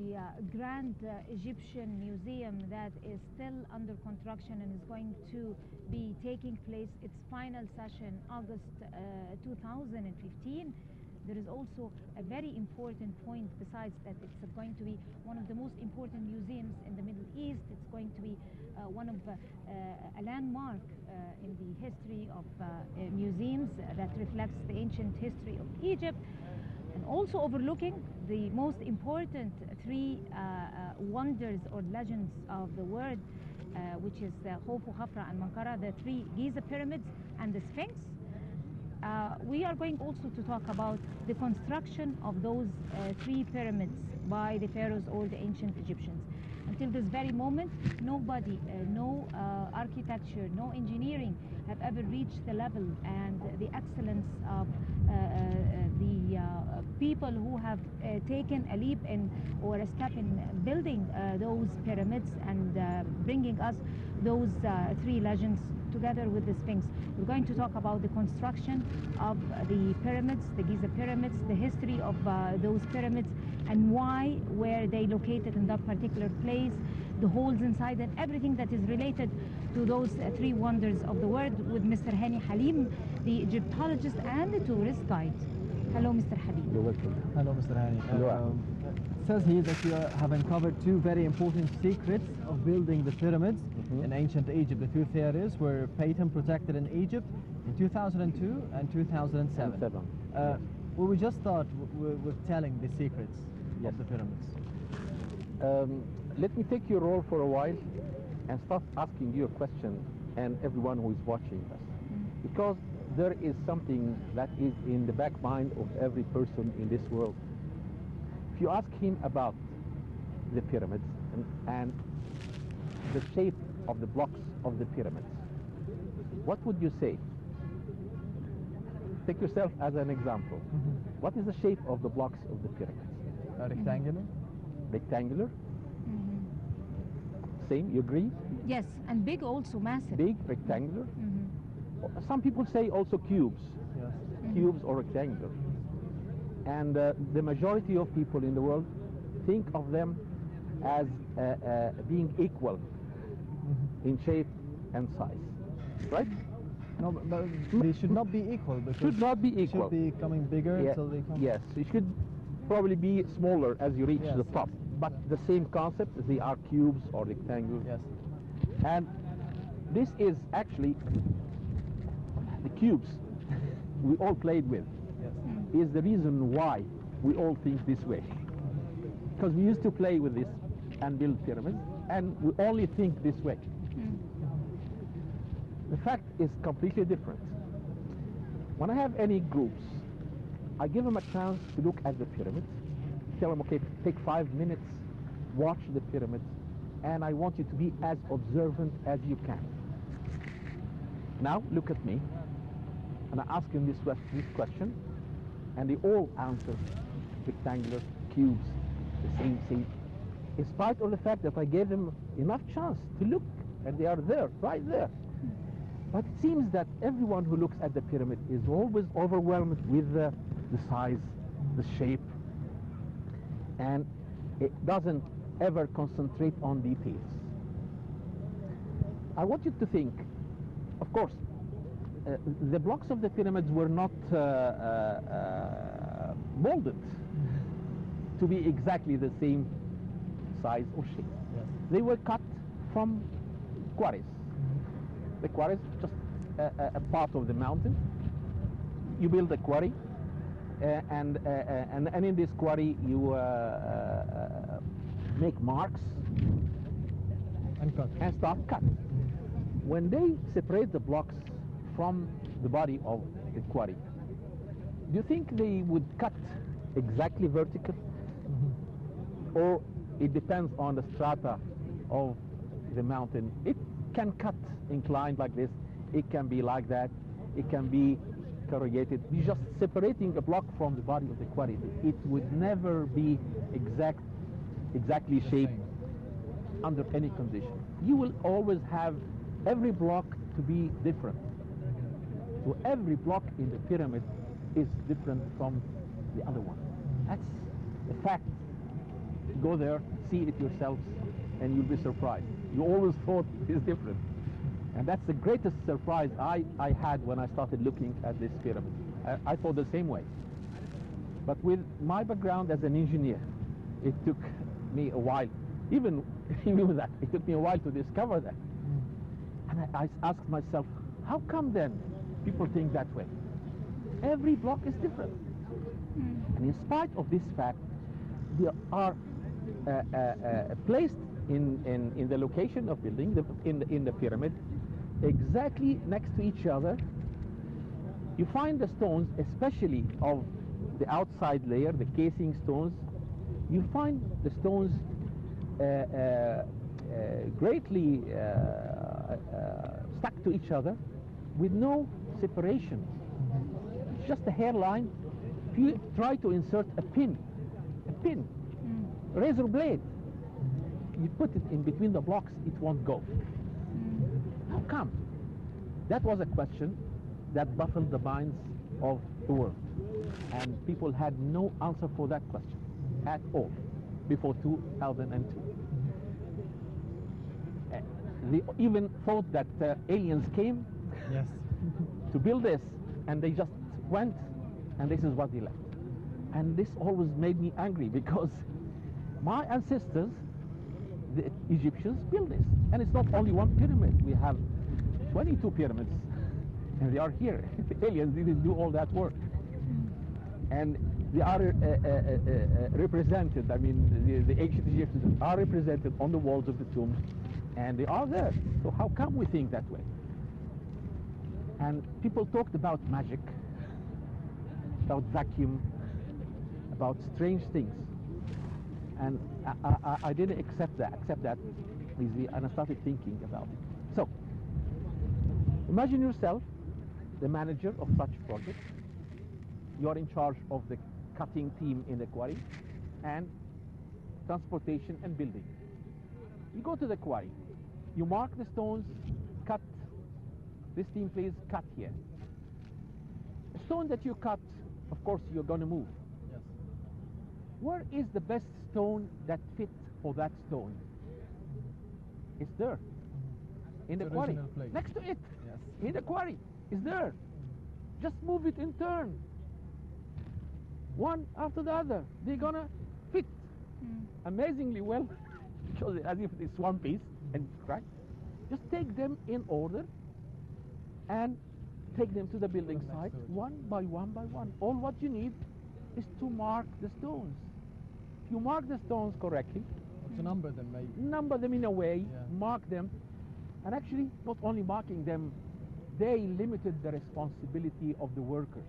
The Grand Egyptian Museum that is still under construction and is going to be taking place its final session August 2015. There is also a very important point besides that it's going to be one of the most important museums in the Middle East. It's going to be one of a landmark in the history of museums that reflects the ancient history of Egypt, and also overlooking the most important three wonders or legends of the world, which is Khufu, Khafra, and Mankara, the three Giza pyramids and the Sphinx. We are going also to talk about the construction of those three pyramids by the pharaohs or the ancient Egyptians. Until this very moment, nobody, no architecture, no engineering have ever reached the level and the excellence of the people who have taken a leap in or a step in building those pyramids and bringing us those three legends together with the Sphinx. We're going to talk about the construction of the pyramids, the Giza pyramids, the history of those pyramids, and why were they located in that particular place, the holes inside, and everything that is related to those three wonders of the world with Mr. Hani Halim, the Egyptologist and the tourist guide. Hello, Mr. Halim. You're welcome. Hello, Mr. Hani. It says here that you have uncovered two very important secrets of building the pyramids in ancient Egypt. The two theories were patent protected in Egypt in 2002 and 2007. We will just start with telling the secrets of the pyramids. Let me take your role for a while and start asking you a question, and everyone who is watching us, because there is something that is in the back mind of every person in this world. If you ask him about the pyramids and the shape of the blocks of the pyramids, what would you say? Take yourself as an example. What is the shape of the blocks of the pyramids? Rectangular. Rectangular? Same, you agree? Yes, and big also, massive. Big, rectangular. Some people say also cubes. Yes. Cubes or rectangular. And the majority of people in the world think of them as being equal in shape and size, right? No, but they should not be equal. Because should not be equal. Should be becoming bigger until they come. Yes, it should probably be smaller as you reach the top. But the same concept, they are cubes or rectangles. Yes. And this is actually the cubes we all played with. Yes. Is the reason why we all think this way. Because we used to play with this and build pyramids, and we only think this way. The fact is completely different. When I have any groups, I give them a chance to look at the pyramids, tell them, okay, take 5 minutes, watch the pyramids, and I want you to be as observant as you can. Now, look at me, and I ask them this question, and they all answer rectangular, cubes, the same shape, in spite of the fact that I gave them enough chance to look, and they are there, right there. But it seems that everyone who looks at the pyramid is always overwhelmed with the size, the shape, and it doesn't ever concentrate on details. I want you to think, of course, the blocks of the pyramids were not molded to be exactly the same size or shape. Yes. They were cut from quarries. The quarry is just a part of the mountain. You build a quarry, and in this quarry you make marks and start cut. When they separate the blocks from the body of the quarry, do you think they would cut exactly vertical? Or it depends on the strata of the mountain? It can cut inclined like this, it can be like that, it can be corrugated. You're just separating a block from the body of the quarry. It would never be exactly shaped under any condition. You will always have every block to be different. So every block in the pyramid is different from the other one. That's the fact go there, see it yourselves, and you'll be surprised. You always thought it is different. And that's the greatest surprise I had when I started looking at this pyramid. I thought the same way. But with my background as an engineer, it took me a while, even with that, it took me a while to discover that. And I asked myself, how come then people think that way? Every block is different. And in spite of this fact, they are placed in the location of building, in the pyramid, exactly next to each other. You find the stones, especially of the outside layer, the casing stones, you find the stones greatly stuck to each other with no separation. It's just a hairline. If you try to insert a pin, razor blade, you put it in between the blocks, it won't go. How come? That was a question that baffled the minds of the world. And people had no answer for that question at all before 2002. They even thought that aliens came Yes. to build this, and they just went, and this is what they left. And this always made me angry, because my ancestors, the Egyptians, built this. And it's not only one pyramid. We have 22 pyramids, and they are here. The aliens didn't do all that work. And they are represented, I mean, the ancient Egyptians are represented on the walls of the tombs, and they are there. So how come we think that way? And people talked about magic, about vacuum, about strange things. And I didn't accept that easily, and I started thinking about it. So, imagine yourself the manager of such a project. You're in charge of the cutting team in the quarry, and transportation and building. You go to the quarry, you mark the stones, cut. This team, please cut here. The stone that you cut, of course, you're going to move. Yes. Where is the best stone that fits for that stone? It's there, in the quarry, original place. next to it. Yes. In the quarry, it's there. Just move it in turn, one after the other. They're gonna fit amazingly well, because as if it's one piece, and right. Just take them in order and take them to the building site, one by one by one. All what you need is to mark the stones. If you mark the stones correctly, To number them, maybe. number them in a way, Yeah. mark them, and actually not only marking them, they limited the responsibility of the workers.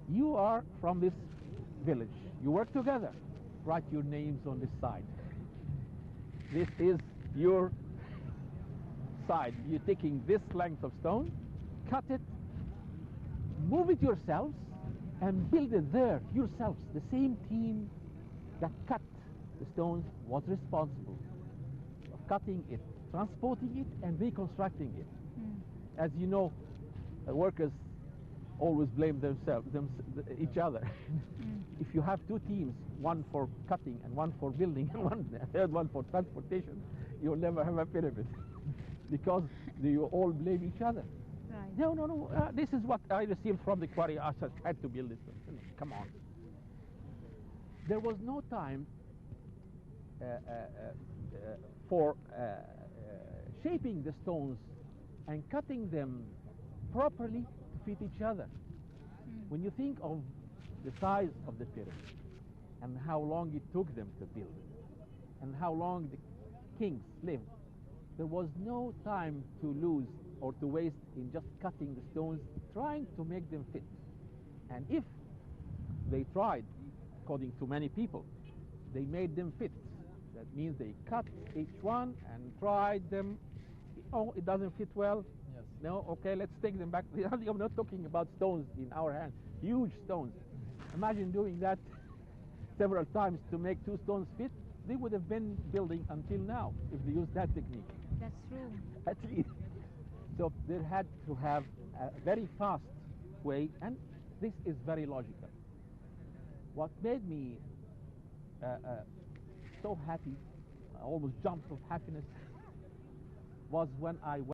You are from this village, you work together, write your names on this side. This is your side. You're taking this length of stone, cut it, move it yourselves, and build it there yourselves. The same team that cut the stones was responsible of cutting it, transporting it, and reconstructing it. As you know, workers always blame each other. If you have two teams, one for cutting and one for building, and a third one for transportation, you'll never have a pyramid, because you all blame each other. Right. No, this is what I received from the quarry. I just had to build this one. Come on. There was no time for shaping the stones and cutting them properly to fit each other. When you think of the size of the pyramid and how long it took them to build it and how long the kings lived, there was no time to lose or to waste in just cutting the stones, trying to make them fit. And if they tried, according to many people, they made them fit. That means they cut each one and tried them. Oh, it doesn't fit well. Yes. No, okay, let's take them back. I'm not talking about stones in our hands, huge stones. Imagine doing that several times to make two stones fit. They would have been building until now if they used that technique. That's true. At least. So they had to have a very fast way, and this is very logical. What made me so happy, I almost jumped of happiness, was when I went